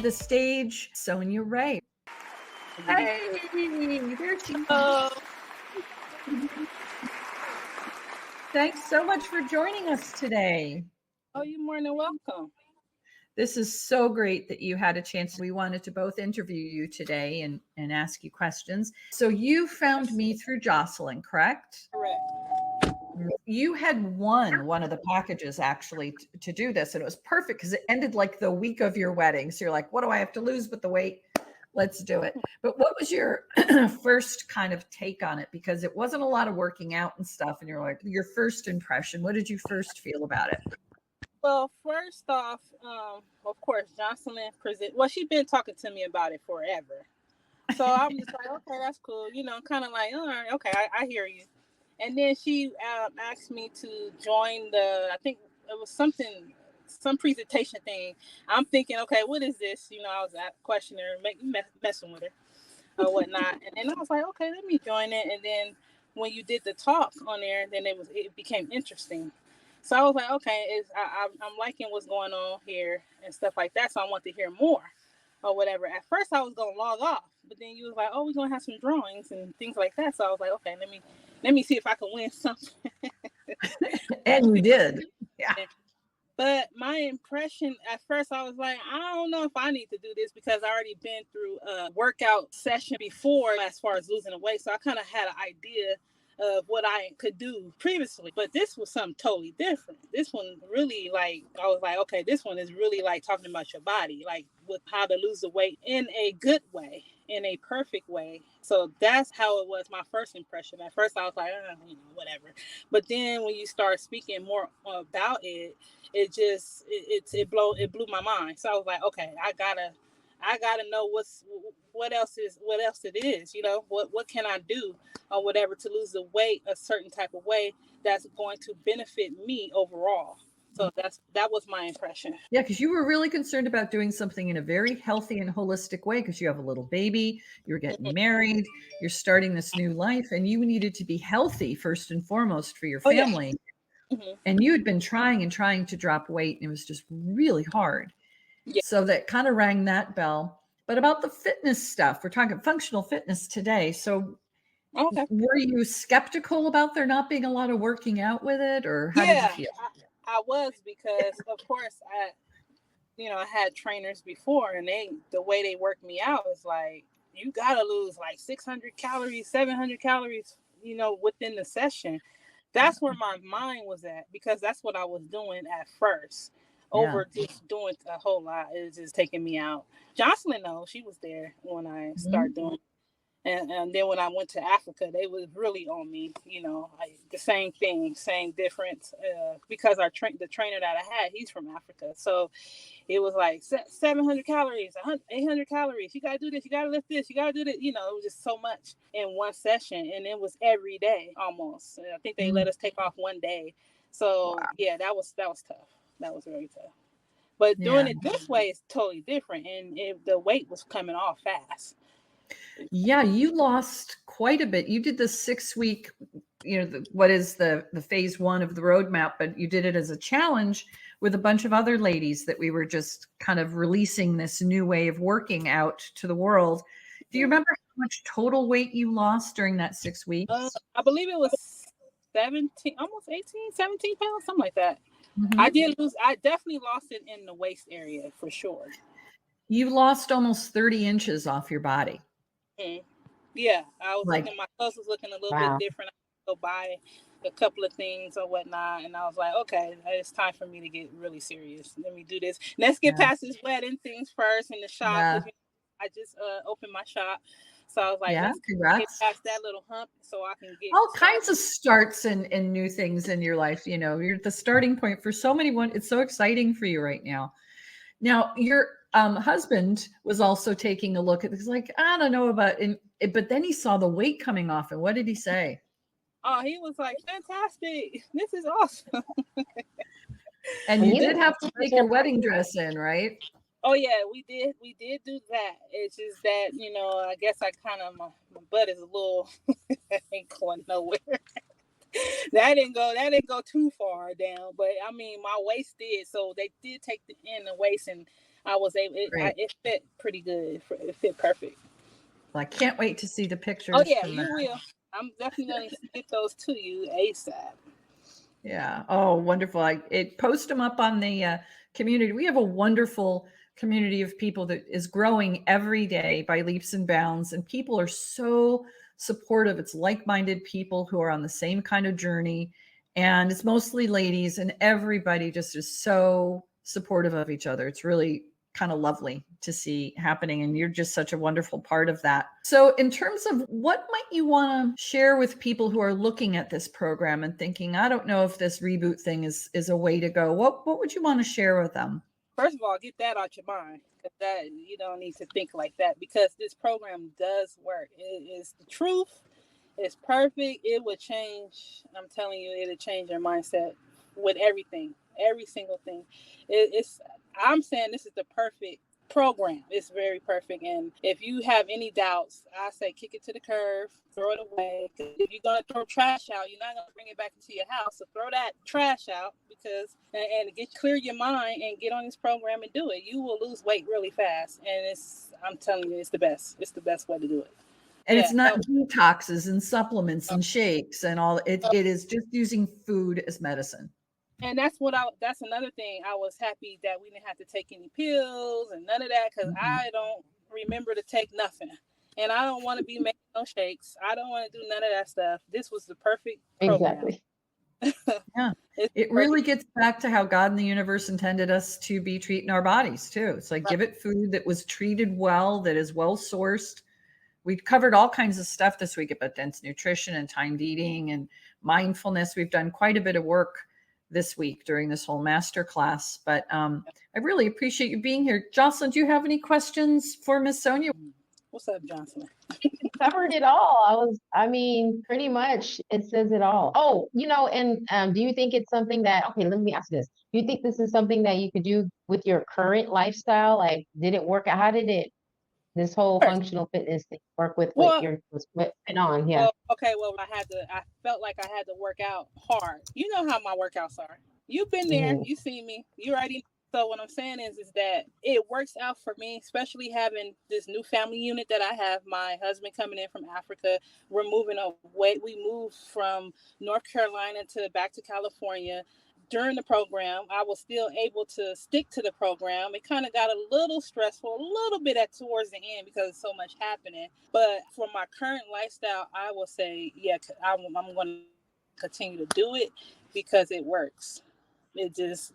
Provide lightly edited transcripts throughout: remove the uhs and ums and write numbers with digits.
the stage, Sonia Ray. Hey, there she is. Thanks so much for joining us today. Oh, you're more than welcome. This is so great that you had a chance. We wanted to both interview you today and ask you questions. So you found me through Jocelyn, correct? Correct. You had won one of the packages actually to do this, and it was perfect because it ended like the week of your wedding. So you're like, what do I have to lose but the weight? Let's do it. But what was your first kind of take on it? Because it wasn't a lot of working out and stuff. And you're like, your first impression, what did you first feel about it? Well, first off, of course, Jocelyn well, she's been talking to me about it forever. So I'm just like, okay, that's cool. Kind of like, all right, okay, I hear you. And then she asked me to join I think it was some presentation thing. I'm thinking, okay, what is this? I was questioning her, messing with her or whatnot. And then I was like, okay, let me join it. And then when you did the talk on there, then it became interesting. So I was like, okay, I'm liking what's going on here and stuff like that. So I want to hear more or whatever. At first I was going to log off, but then you was like, oh, we're going to have some drawings and things like that. So I was like, okay, let me see if I can win something. And you did. Yeah. But my impression at first, I was like, I don't know if I need to do this because I already been through a workout session before as far as losing the weight. So I kind of had an idea of what I could do previously. But this was something totally different. This one really I was like, okay, this one is really like talking about your body, like with how to lose the weight in a good way, in a perfect way. So that's how it was my first impression. At first I was like, whatever. But then when you start speaking more about it, it blew my mind. So I was like, okay, I gotta know what else it is, what can I do or whatever to lose the weight a certain type of way that's going to benefit me overall. So that was my impression. Yeah, because you were really concerned about doing something in a very healthy and holistic way because you have a little baby, you're getting married, you're starting this new life, and you needed to be healthy first and foremost for your family. Yeah. Mm-hmm. And you had been trying to drop weight, and it was just really hard. Yeah. So that kind of rang that bell. But about the fitness stuff, we're talking functional fitness today. So okay. Were you skeptical about there not being a lot of working out with it, or how did you feel? I was, because of course I had trainers before, and the way they worked me out is like, you gotta lose like 600 calories, 700 calories, within the session. That's where my mind was at, because that's what I was doing at first. Over just doing a whole lot, it was just taking me out. Jocelyn knows, she was there when I started doing. And then when I went to Africa, they was really on me, the same thing, same difference, because the trainer that I had, he's from Africa. So it was like 700 calories, 800 calories. You got to do this. You got to lift this. You got to do that. It was just so much in one session. And it was every day almost. I think they let us take off one day. So yeah, that was tough. That was very tough. But doing it this way is totally different. And the weight was coming off fast. Yeah, you lost quite a bit. You did the 6-week, what is the phase 1 of the roadmap, but you did it as a challenge with a bunch of other ladies that we were just kind of releasing this new way of working out to the world. Do you remember how much total weight you lost during that 6 weeks? I believe it was 17, almost 18, 17 pounds, something like that. Mm-hmm. I definitely lost it in the waist area for sure. You lost almost 30 inches off your body. Mm-hmm. Yeah, I was looking, my clothes was looking a little bit different. I go buy a couple of things or whatnot, and I was like, okay, it's time for me to get really serious. Let me do this. Let's get past this wedding things first in the shop. I just opened my shop. So I was like, let's get past that little hump so I can get all kinds of starts and new things in your life. You're the starting point for so many. It's so exciting for you right now. Now, your husband was also taking a look at this, like, I don't know about it, but then he saw the weight coming off. And what did he say? Oh, he was like, fantastic. This is awesome. And you did have to take your wedding dress in, right? Oh yeah, we did do that. It's just that, I guess I kind of, my butt is a little ain't going nowhere. that didn't go too far down, but I mean my waist did, so they did take the end the waist, and I was able. Great. It fit pretty good. It fit perfect. Well, I can't wait to see the Oh pictures yeah, from you that. will. I'm definitely gonna get those to you ASAP. Yeah. Oh, wonderful. Post them up on the community. We have a wonderful community of people that is growing every day by leaps and bounds. And people are so supportive. It's like-minded people who are on the same kind of journey. And it's mostly ladies, and everybody just is so supportive of each other. It's really kind of lovely to see happening, and you're just such a wonderful part of that. So in terms of what might you want to share with people who are looking at this program and thinking, I don't know if this reboot thing is a way to go, what would you want to share with them? First of all, get that out your mind, because that you don't need to think like that, because this program does work. It is the truth. It's perfect. It would change. I'm telling you, it'll change your mindset with everything, every single thing. It's. I'm saying this is the perfect program. It's very perfect. And if you have any doubts, I say kick it to the curb, throw it away. If you're gonna throw trash out, you're not gonna bring it back into your house. So throw that trash out, because and get clear your mind and get on this program and do it. You will lose weight really fast, and I'm telling you, it's the best. It's the best way to do it. And it's not detoxes and supplements and shakes and all. It is just using food as medicine. And that's another thing. I was happy that we didn't have to take any pills and none of that, because I don't remember to take nothing. And I don't want to be making no shakes. I don't want to do none of that stuff. This was the perfect program. Exactly. Yeah. It really gets back to how God and the universe intended us to be treating our bodies too. It's like, give it food that was treated well, that is well sourced. We covered all kinds of stuff this week about dense nutrition and timed eating and mindfulness. We've done quite a bit of work this week during this whole master class, but I really appreciate you being here. Jocelyn, do you have any questions for Miss Sonia? What's up, Jocelyn? Covered it all. Pretty much it says it all. Oh, and do you think it's something that, okay, let me ask this. Do you think this is something that you could do with your current lifestyle? Like, did it work out? How did this whole functional fitness thing work with what you're putting on? Yeah. Well, I felt like I had to work out hard. You know how my workouts are. You've been there. You see me. You already know. So what I'm saying is that it works out for me, especially having this new family unit that I have. My husband coming in from Africa. We're moving away. We moved from North Carolina back to California. During the program, I was still able to stick to the program. It kind of got a little stressful, a little bit towards the end, because there's so much happening. But for my current lifestyle, I will say, yeah, I'm going to continue to do it because it works. That's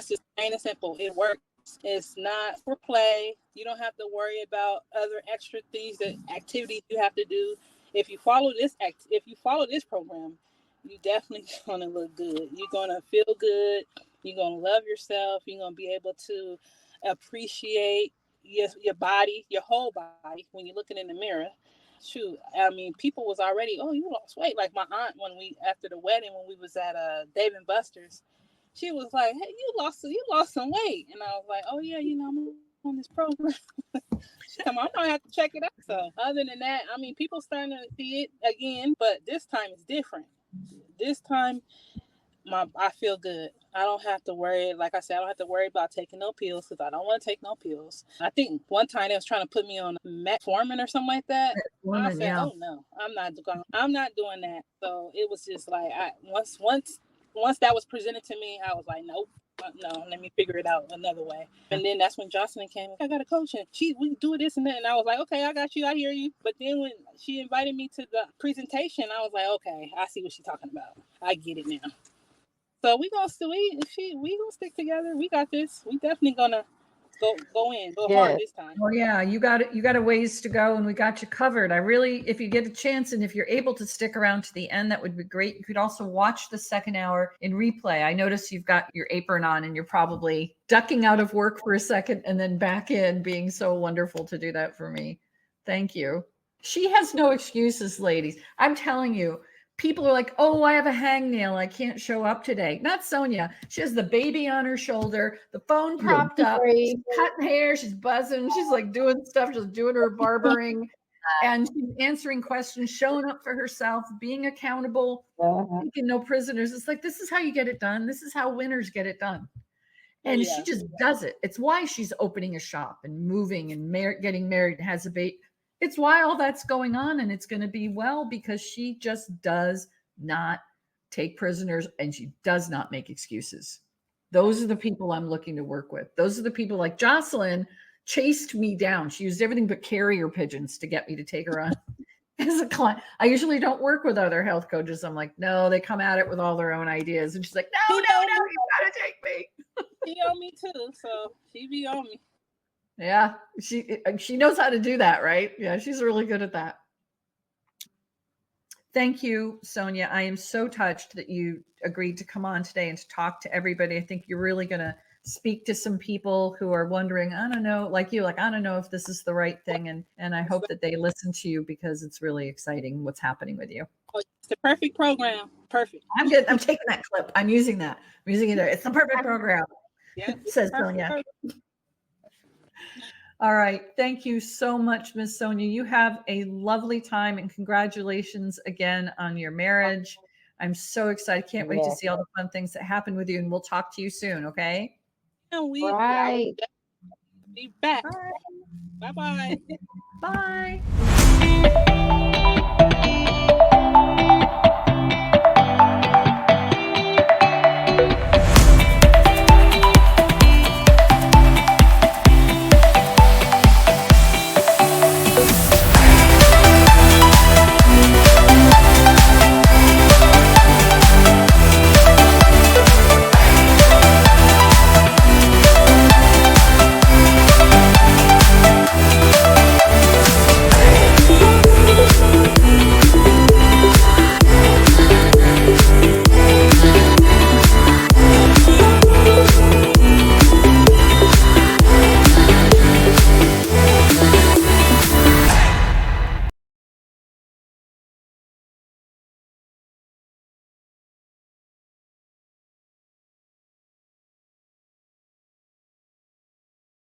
just plain and simple. It works. It's not for play. You don't have to worry about other extra things, activities you have to do. If you follow this program, you definitely gonna look good. You're gonna feel good. You're gonna love yourself. You're gonna be able to appreciate your body, your whole body, when you're looking in the mirror. Shoot, people was already, oh, you lost weight. Like my aunt, after the wedding, when we was at Dave & Buster's, she was like, hey, you lost some weight. And I was like, oh yeah, I'm on this program. Come on, I'm gonna have to check it out. So other than that, people starting to see it again, but this time it's different. This time I feel good. I don't have to worry. Like I said, I don't have to worry about taking no pills, because I don't want to take no pills. I think one time they was trying to put me on metformin or something like that. I said, oh no, I'm not doing that. So it was just like, once that was presented to me, I was like, nope, no, let me figure it out another way. And then that's when Jocelyn came. I got a coach, and we do this and that. And I was like, okay, I got you. I hear you. But then when she invited me to the presentation, I was like, okay, I see what she's talking about. I get it now. So we gonna stick together. We got this. We definitely gonna go hard this time. Oh yeah, you got it. You got a ways to go, and we got you covered. If you get a chance, and if you're able to stick around to the end, that would be great. You could also watch the second hour in replay. I notice you've got your apron on, and you're probably ducking out of work for a second and then back in, being so wonderful to do that for me. Thank you. She has no excuses, ladies. I'm telling you. People are like, oh, I have a hangnail. I can't show up today. Not Sonia. She has the baby on her shoulder, the phone propped up, she's cutting hair, she's buzzing, she's like doing stuff, just doing her barbering, and she's answering questions, showing up for herself, being accountable, taking no prisoners. It's like, this is how you get it done. This is how winners get it done. And Yeah. she just does it. It's why she's opening a shop and moving and getting married and has a baby. It's why all that's going on, and it's going to be well because she just does not take prisoners and she does not make excuses. Those are the people I'm looking to work with. Those are the people like Jocelyn chased me down. She used everything but carrier pigeons to get me to take her on as a client. I usually don't work with other health coaches. I'm like, no, they come at it with all their own ideas. And she's like, no, you gotta take me. She on me too, so she be on me. Yeah, she knows how to do that, right? Yeah, she's really good at that. Thank you, Sonia. I am so touched that you agreed to come on today and to talk to everybody. I think you're really going to speak to some people who are wondering, I don't know, like you, like, I don't know if this is the right thing. And I hope that they listen to you because it's really exciting what's happening with you. Oh, it's the perfect program. Perfect. I'm good. I'm taking that clip. I'm using that. I'm using it there. It's the perfect program. Yeah, Says Sonia. All right. Thank you so much, Miss Sonia. You have a lovely time and congratulations again on your marriage. I'm so excited. Can't wait to see all the fun things that happen with you. And we'll talk to you soon. Okay. And we Right. be back. Bye-bye. Bye.